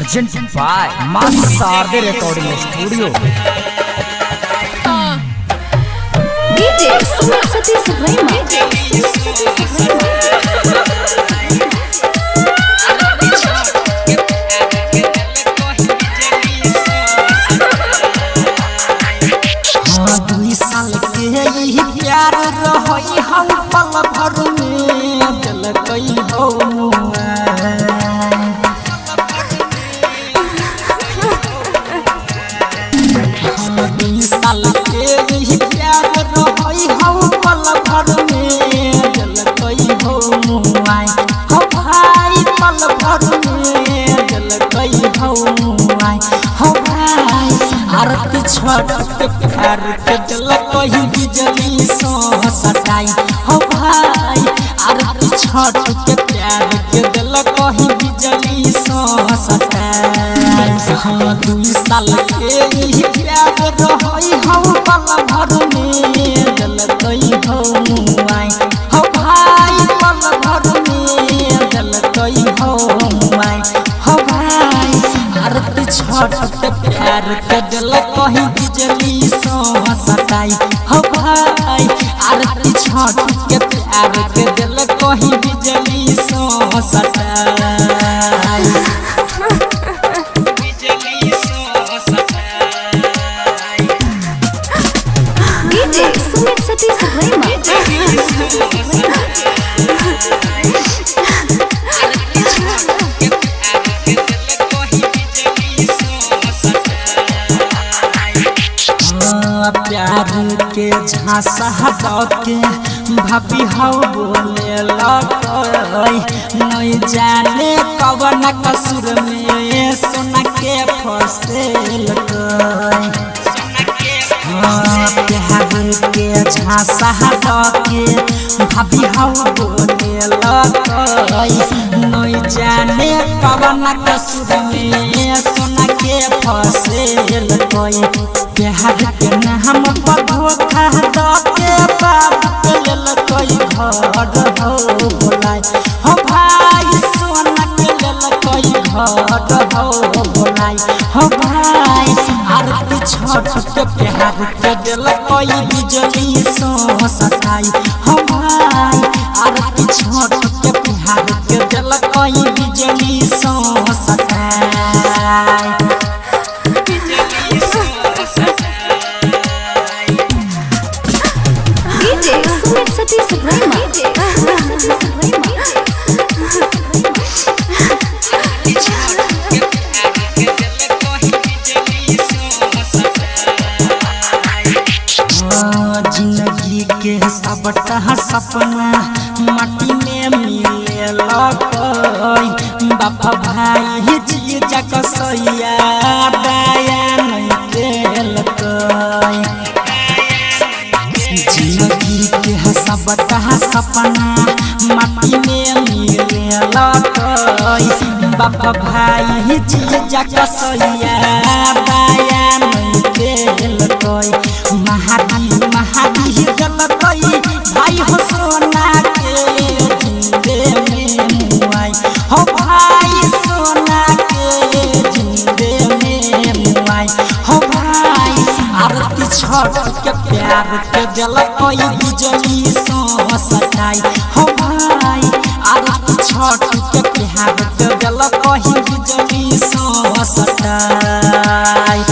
presented by Mas Sarde Recording Studio. DJ Sumit Satish Rema. प्यार रही हम पल भर में दिल कई हो साल के यही प्यार रही हम पल भर में दिल कई हो भाई पल भर में दिल कई हो भाई आरती छोड़ के प्यार के दिल कही बिजली सो सटाई हो भाई आरती छोड़ के प्यार के दिल कही बिजली सो सटाई हम 2 साल के यही प्यार रही हम पल भर में दिल कही हो भाई पल भर में दिल कही हो भाई आरती छोड़ के प्यार के दिल कही बिजली सो सटाई हो भाई आरती छोड़ के प्यार के दिल कही बिजली सो सटाई बिजली सो सटाई DJ Sumit Satish Rema. प्यार के झांसा के भाभी हो बोले लकई नहीं जाने कवन कसूर में सोना के फसेल प्यार के झांसा के भाभी हो बोले लकई नहीं जाने कवन कसूर में सोना के फसेल प्यार के नाम पर धोखा दे बाबू के लेल कोई घर हो बोलाई हो भाई सोना के लेल कोई घर हो बोलाई हो भाई आरती छोड़ के प्यार के दिल कोई बिजली सो सटाई हो भाई आरती छोड़ के प्यार के दिल कोई बिजली सो सटाई DJ Sumit Satish Rema. जिंदगी के सबटा सपना माटी में मिले लकई बाबा भाई जी जकसैया दया नहीं केलकई जिंदगी के सबटा सपना माटी में मिले लकई बाबा भाई जी जकसैया दया नहीं केलकई महादी गलतई भाई हो सोना के जिंदे में मुआई हो भाई सोना के जिंदे में मुआई हो भाई आरती छोड़ के प्यार के दिल कोई बिजली सो सटाई हो भाई आरती छोड़ के प्यार के दिल कोई बिजली सो सटाई